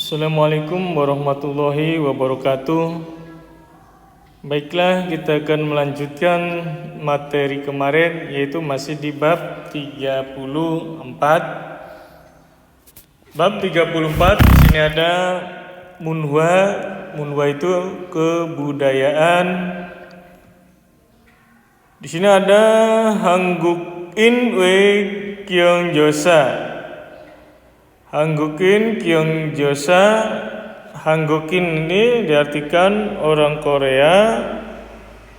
Assalamualaikum warahmatullahi wabarakatuh. Baiklah, kita akan melanjutkan materi kemarin, yaitu masih di bab 34. Bab 34 di sini ada munhwa. Munhwa itu kebudayaan. Di sini ada hanggukin we kyongjosa. Hanggukin kyongjosa. Hanggukin ini diartikan orang Korea.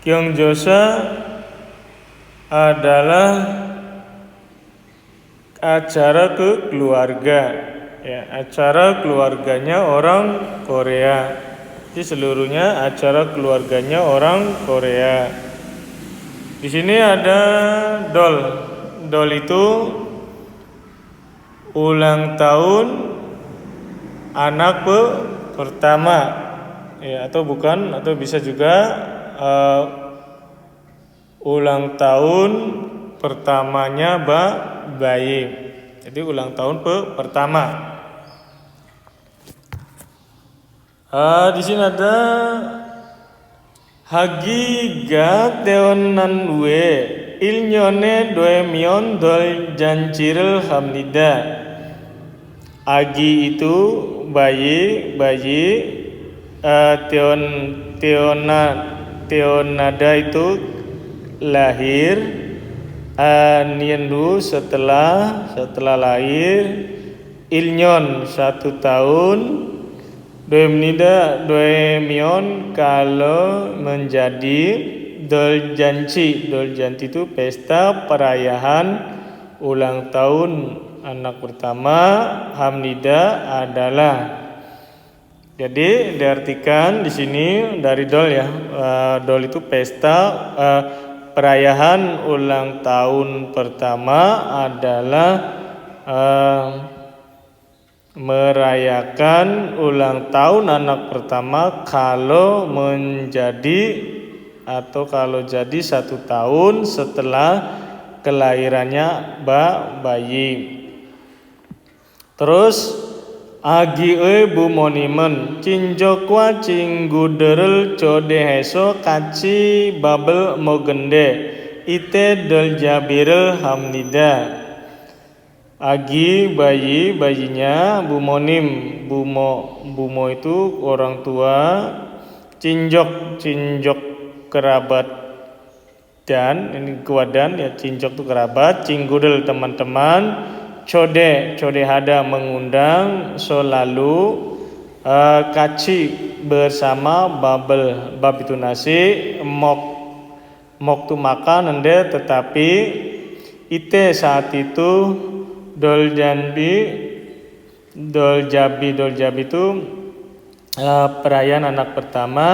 Kyongjosa adalah acara keluarga, ya, acara keluarganya orang Korea. Jadi seluruhnya acara keluarganya orang Korea. Di sini ada dol. Dol itu ulang tahun anak pertama, ya, atau bukan, atau bisa juga ulang tahun pertamanya bayi. Jadi ulang tahun pertama. Di sini ada hagiga teonanwe ilnyone doemion dol janjiril hamnida. Agi itu bayi, teonada itu lahir, niendu setelah lahir, ilnyon 1 tahun, doemion kalau menjadi, doljanci itu pesta perayaan ulang tahun anak pertama. Hamnida adalah, jadi diartikan di sini dari dol, ya, dol itu pesta perayaan ulang tahun pertama adalah merayakan ulang tahun anak pertama kalau menjadi atau kalau jadi 1 tahun setelah kelahirannya bayi. Terus agi bumonimen cinjokwa cingguderel codeheso kaci babel mogende ite del jabirel hamnida. Agi bayinya bumo itu orang tua, cinjok kerabat, dan ini kuadan, ya, cinjok itu kerabat, cinggudel teman-teman, code hada mengundang, solalu kaci bersama, bab itu nasi, mok itu makan, ende tetapi, ite saat itu, dol jabi itu perayaan anak pertama.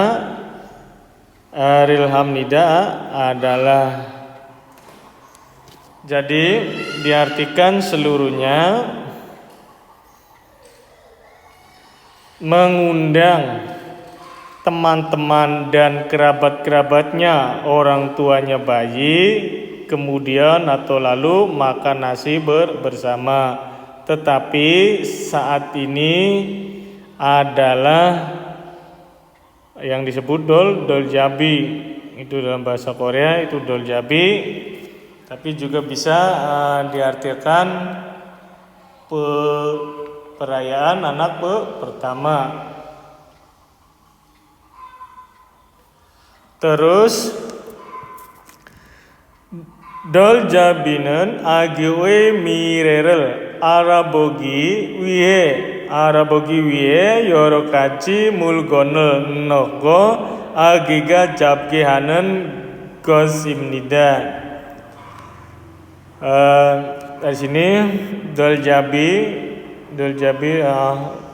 Rilhamnida adalah, jadi diartikan seluruhnya mengundang teman-teman dan kerabat-kerabatnya, orang tuanya bayi, kemudian atau lalu makan nasi bersama. Tetapi saat ini adalah yang disebut dol jabi. Itu dalam bahasa Korea itu dol jabi, tapi juga bisa diartikan perayaan anak pertama. Terus dol jabinen agewe mirerel arabogi wiye yorokaci mulgonel nogo agiga jabgehanen gosimnida. Di sini dol jabi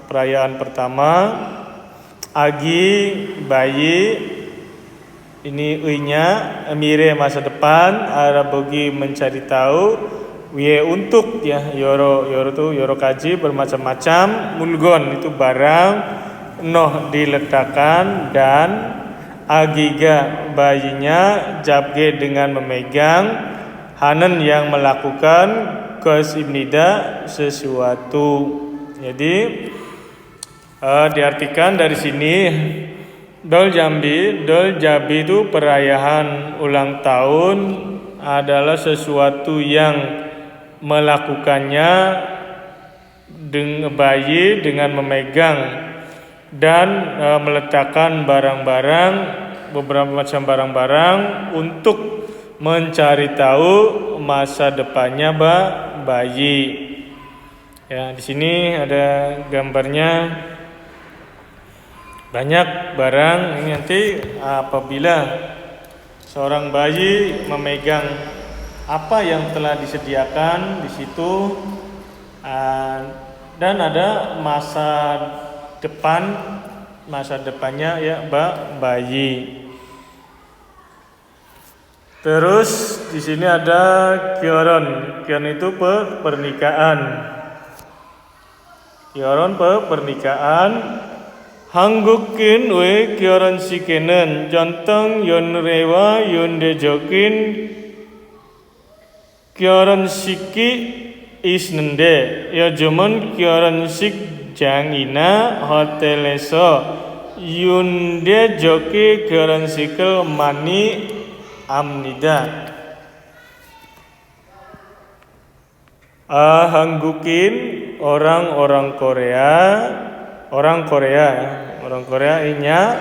perayaan pertama. Agi bayi, ini nya mire masa depan, arabogi mencari tahu, wiye untuk, ya, yoro itu yoro kaji bermacam-macam, mulgon itu barang, noh diletakkan, dan agiga bayinya, jabge dengan memegang, hanen yang melakukan, gosimnida sesuatu. Jadi Diartikan dari sini Dol Jambi itu perayaan ulang tahun adalah sesuatu yang melakukannya dengan bayi dengan memegang dan meletakkan barang-barang, beberapa macam barang-barang untuk mencari tahu masa depannya bayi. Ya, di sini ada gambarnya. Banyak barang ini nanti apabila seorang bayi memegang apa yang telah disediakan di situ dan ada masa depannya ya bayi. Terus di sini ada kioron. Kioron itu pernikahan. Kioron pernikakan. Hanggukin we kioron sikenen jontong yon rewa yon dejokin kioron siki isnende ya jomon kioron sik jangina hoteleso yunde joki kioron sikel mani amnida. Hanggukin orang Korea inya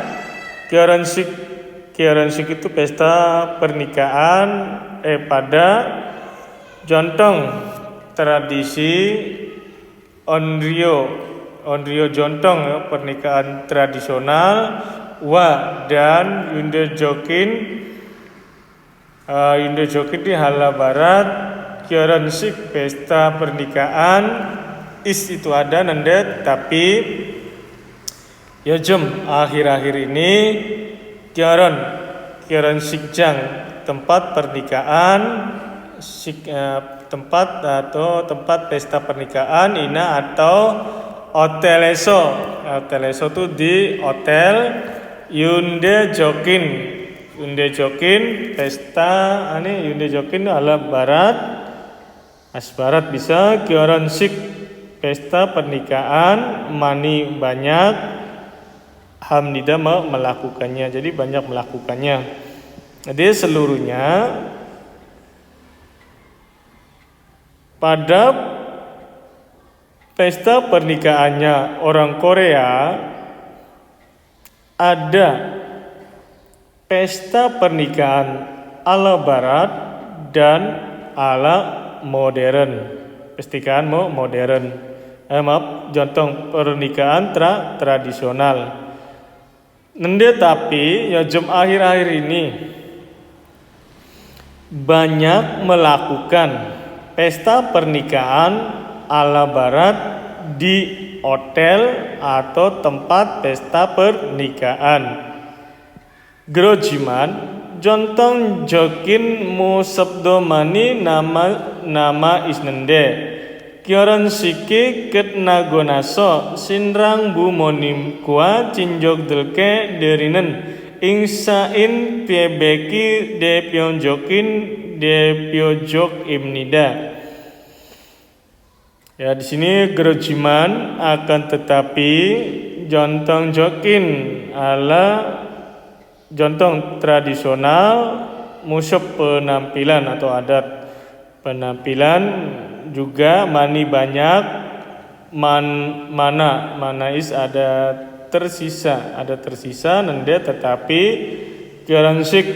kioron sik itu pesta pernikahan pada jontong tradisi onryo jontong ya, pernikahan tradisional dan yunde jokin di hala barat kioron sik pesta pernikahan itu ada nende tapi ya akhir-akhir ini kioron sikjang tempat pernikahan tempat pesta pernikahan ina atau hoteleso itu di hotel Yunde Jokin pesta Yunde Jokin ala barat barat bisa kioron sik pesta pernikahan mani banyak hamnida melakukannya, jadi banyak melakukannya. Jadi seluruhnya pada pesta pernikahannya orang Korea ada pesta pernikahan ala barat dan ala modern. Pernikahan modern. Jontong pernikahan tradisional. Nende tapi ya akhir-akhir ini banyak melakukan pesta pernikahan ala barat di hotel atau tempat pesta pernikahan. Grojiman jontong jokin mu sabdomani nama isnende. Kioron siki ket nagonaso sinrang bu monim kua cinjok delke derinen ingsain piebeki de pionjokin de piojok imnida. Ya di sini gerojiman akan tetapi jontong jokin ala jontong tradisional musuh penampilan atau adat penampilan juga mani banyak mana is ada tersisa nende tetapi keransik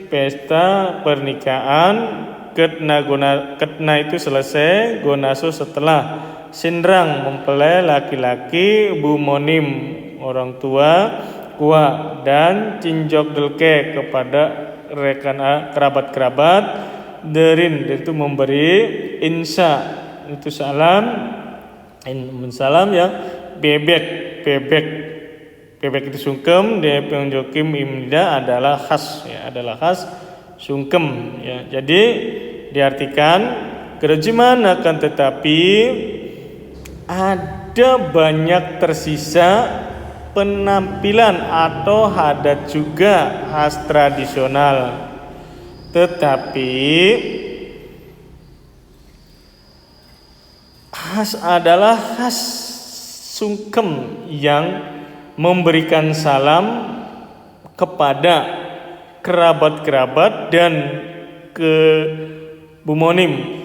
pesta pernikahan ketna itu selesai gonaso setelah sinrang mempelai laki-laki bumonim orang tua kuah dan cinjok delke kepada rekan kerabat-kerabat derin itu memberi insya itu salam ya bebek itu sungkem dia penjokim imnida adalah khas sungkem ya. Jadi diartikan kerejiman akan tetapi ada banyak tersisa penampilan atau adat juga khas tradisional. Tetapi khas adalah khas sungkem yang memberikan salam kepada kerabat-kerabat dan ke bumonim.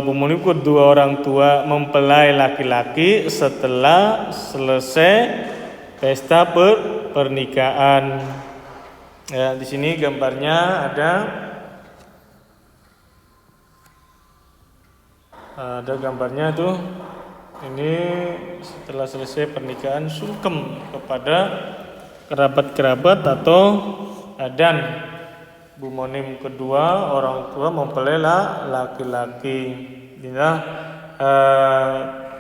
Bumonim kedua orang tua mempelai laki-laki setelah selesai pesta pernikahan. Ya, di sini gambarnya ada gambarnya tuh. Ini setelah selesai pernikahan sungkem kepada kerabat-kerabat atau dan bumonim kedua orang tua mempelai laki-laki. Inilah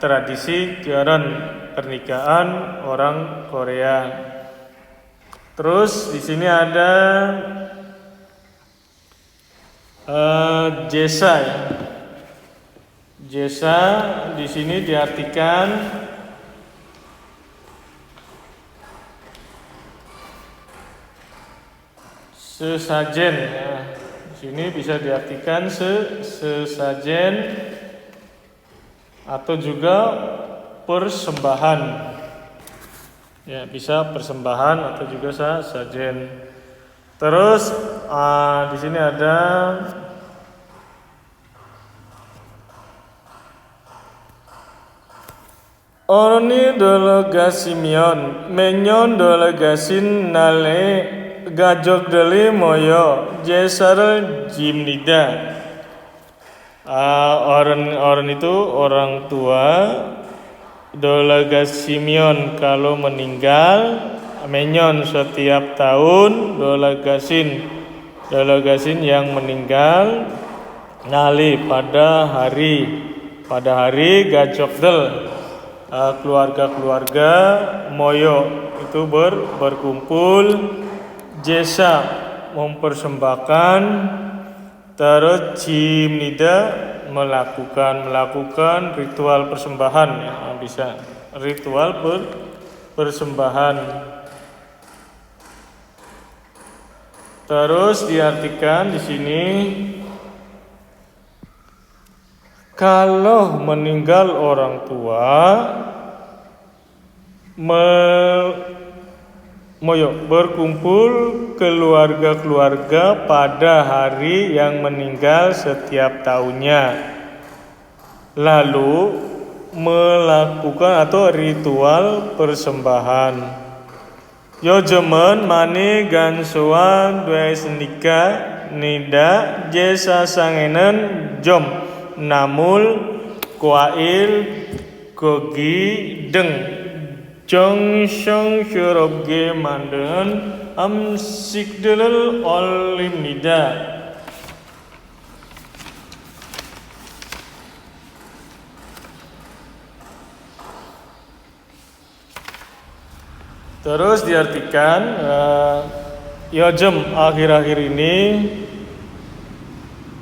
tradisi jaran pernikahan orang Korea. Terus di sini ada jesa ya. Jesa di sini diartikan sesajen ya. Di sini bisa diartikan sesajen atau juga persembahan. Ya, bisa persembahan atau juga sesajen. Terus di sini ada Orni delegasimion menyon delegasin nale gajok deli moyo jesar jimnida. Orang itu orang tua. Delegasimion kalau meninggal, menyon setiap tahun, delegasin yang meninggal nali pada hari gajokdel. Keluarga-keluarga moyo itu berkumpul, jesa mempersembahkan, terus jimnida melakukan ritual persembahan ya, bisa ritual persembahan. Terus diartikan di sini kalau meninggal orang tua berkumpul keluarga-keluarga pada hari yang meninggal setiap tahunnya, lalu melakukan atau ritual persembahan. Yojemen mani gansuan dua senika nida jesa sangenen jom namul kuail gogi deng jong shong syurobge manden am sikdelel olim nida. Terus diartikan yojem akhir-akhir ini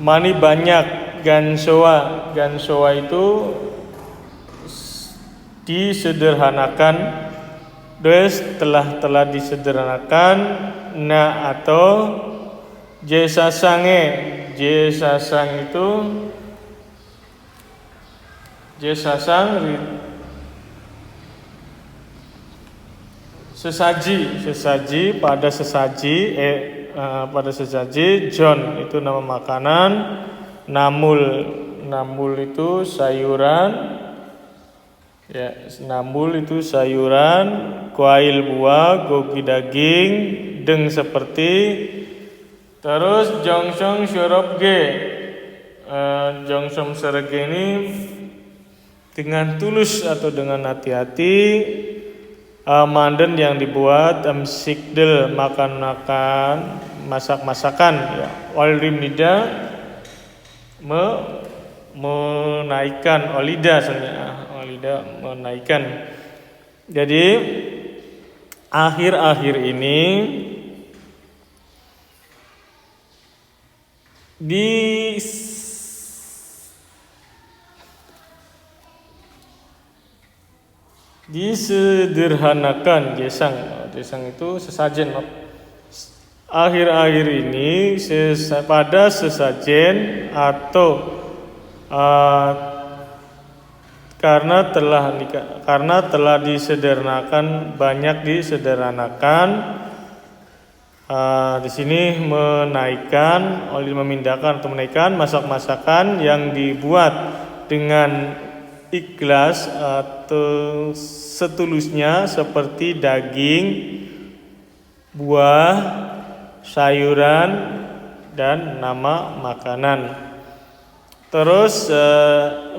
mani banyak gansoa itu disederhanakan, telah disederhanakan atau jesasang itu sesaji pada sesaji John itu nama makanan, namul itu sayuran ya, kuail buah, gogi daging, deng seperti. Terus jongsong syurobge, jongsong serege ini dengan tulus atau dengan hati-hati. Manden yang dibuat sikdel makan-makan, masak-masakan ya. Walrim nida menaikkan olida menaikkan. Jadi akhir-akhir ini disederhanakan jesang itu sesajen. Akhir-akhir ini pada sesajen atau karena telah disederhanakan, banyak disederhanakan. Di sini memindahkan atau menaikkan masak-masakan yang dibuat dengan ikhlas atau setulusnya, seperti daging, buah, sayuran, dan nama makanan. Terus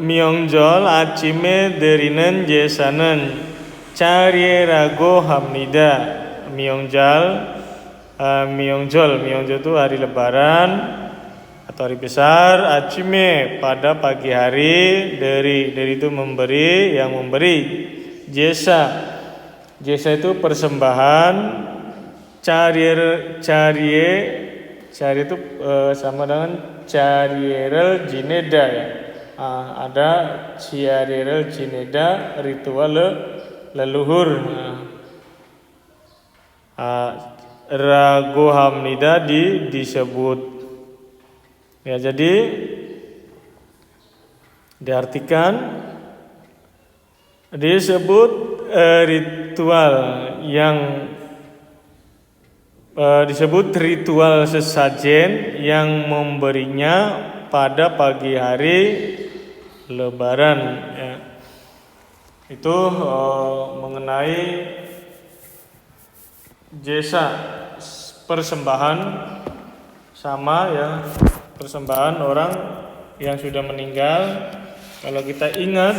miongjol acime derinen jesanen cari rago hamnida. Miongjol itu hari lebaran atau hari besar. Acime pada pagi hari, dari itu memberi, yang memberi. Jesa itu persembahan. Cari itu sama dengan Ciarierel Jineda ya. Ada Ciarierel Jineda, ritual leluhur. Rago hamnida disebut. Ya, jadi diartikan disebut ritual yang disebut ritual sesajen yang memberinya pada pagi hari lebaran ya. Itu mengenai jesa, persembahan, sama ya, persembahan orang yang sudah meninggal. Kalau kita ingat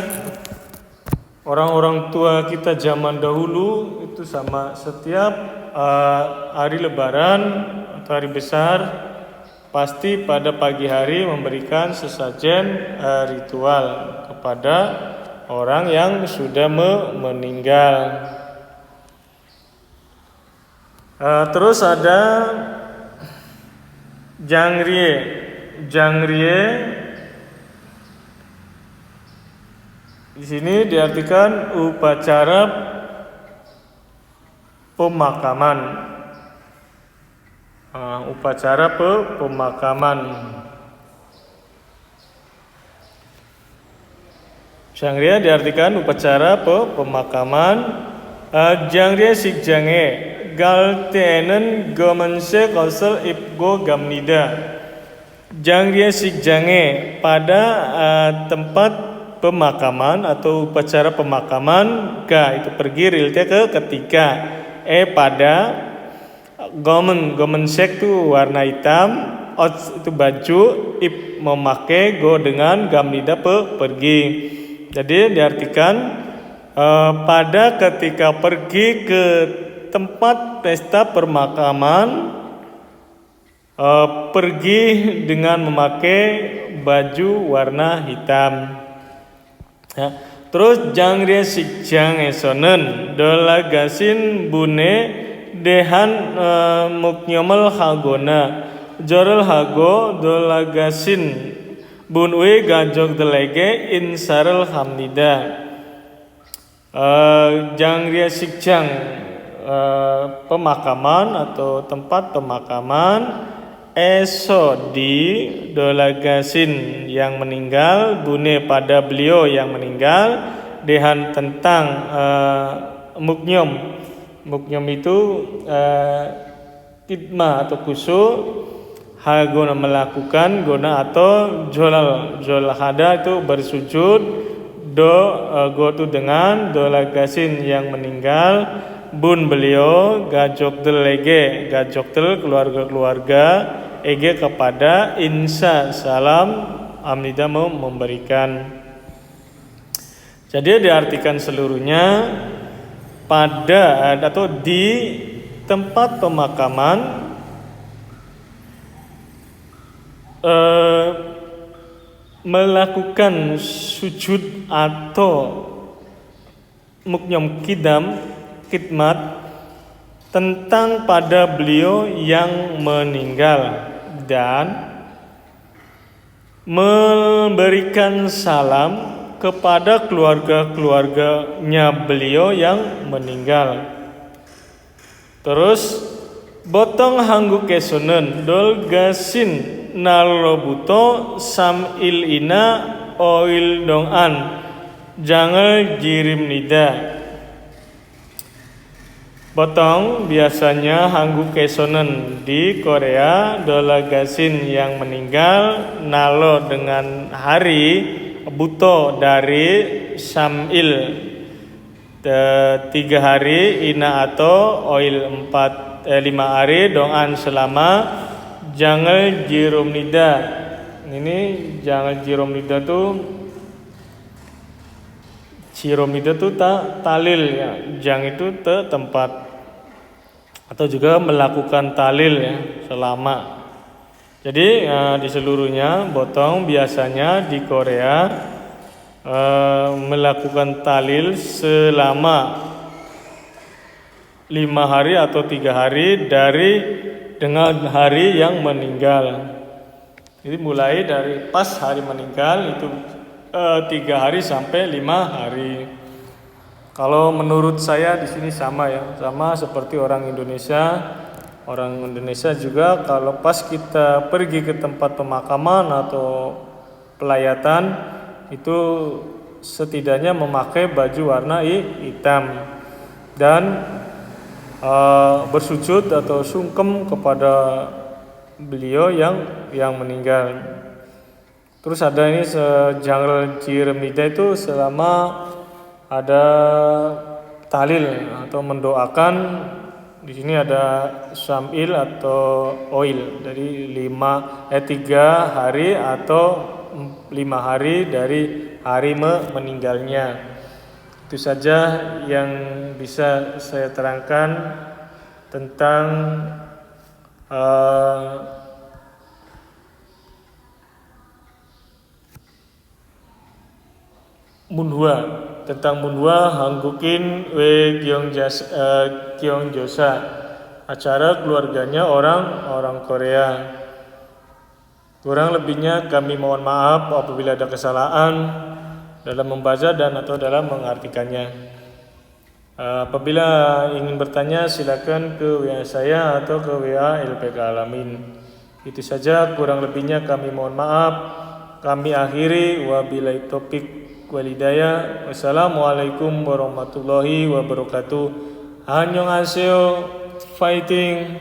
orang-orang tua kita zaman dahulu, itu sama, setiap hari lebaran atau hari besar pasti pada pagi hari memberikan sesajen ritual kepada orang yang sudah meninggal. Terus ada jangrie. Di sini diartikan upacara pemakaman. Pemakaman. Jangrie diartikan upacara pemakaman. Jangrie sikjange galtenen gomense kosel ibgo gamnida. Jangrie sikjange pada tempat pemakaman atau upacara pemakaman. Itu pergi rilte ketika. Pada gomen sek itu warna hitam, itu baju, ip memakai, go dengan gamnida pergi. Jadi diartikan pada ketika pergi ke tempat pesta pemakaman, pergi dengan memakai baju warna hitam ya. Terus jangrie sikjang esonen dolagasin bune dehan muknyomel hagona jorel hago dolagasin bunwe gajok delege insarel hamnida. Jangrie sikjang pemakaman atau tempat pemakaman. Eso di dolagasin yang meninggal, bune pada beliau yang meninggal, dehan tentang muknyom. Muknyom itu khidmah atau khusyuk, hagona melakukan, gona atau jolal hada itu bersujud, go itu dengan dolagasin yang meninggal, bun beliau gajok del keluarga ege kepada insya salam amnida memberikan. Jadi diartikan seluruhnya pada atau di tempat pemakaman melakukan sujud atau muknyom khidmat tentang pada beliau yang meninggal dan memberikan salam kepada keluarga-keluarganya beliau yang meninggal. Terus botong hanggu kesunen dol gasin nalobuto sam il ina oil dongan Jangan jirim nida. Botong biasanya hanggu kesonen di Korea dolagasin yang meninggal nalo dengan hari buto dari Samil 3 hari ina atau oil 5 hari doan selama jangan jirum nida. Ini jangan jirum nida tuh Ciromida itu talil ya, jang itu tempat atau juga melakukan talil ya selama. Jadi di seluruhnya botong biasanya di Korea melakukan talil selama 5 hari atau 3 hari dari dengan hari yang meninggal. Jadi mulai dari pas hari meninggal itu 3 hari sampai 5 hari. Kalau menurut saya di sini sama ya, sama seperti orang Indonesia. Orang Indonesia juga kalau pas kita pergi ke tempat pemakaman atau pelayatan itu setidaknya memakai baju warna hitam dan bersujud atau sungkem kepada beliau yang meninggal. Terus ada ini jangan jiremida itu selama ada talil atau mendoakan. Di sini ada samil atau oil dari 3 hari atau 5 hari dari hari meninggalnya. Itu saja yang bisa saya terangkan tentang Munhwa, tentang Munhwa Hanggukin we Gyeongjosa, acara keluarganya orang Korea. Kurang lebihnya kami mohon maaf apabila ada kesalahan dalam membaca dan atau dalam mengartikannya. Apabila ingin bertanya silakan ke WA saya atau ke WA LPK Alamin. Itu saja, kurang lebihnya kami mohon maaf. Kami akhiri wabillahi taufik walhidayah. Wassalamualaikum warahmatullahi wabarakatuh. Annyeonghaseyo, fighting.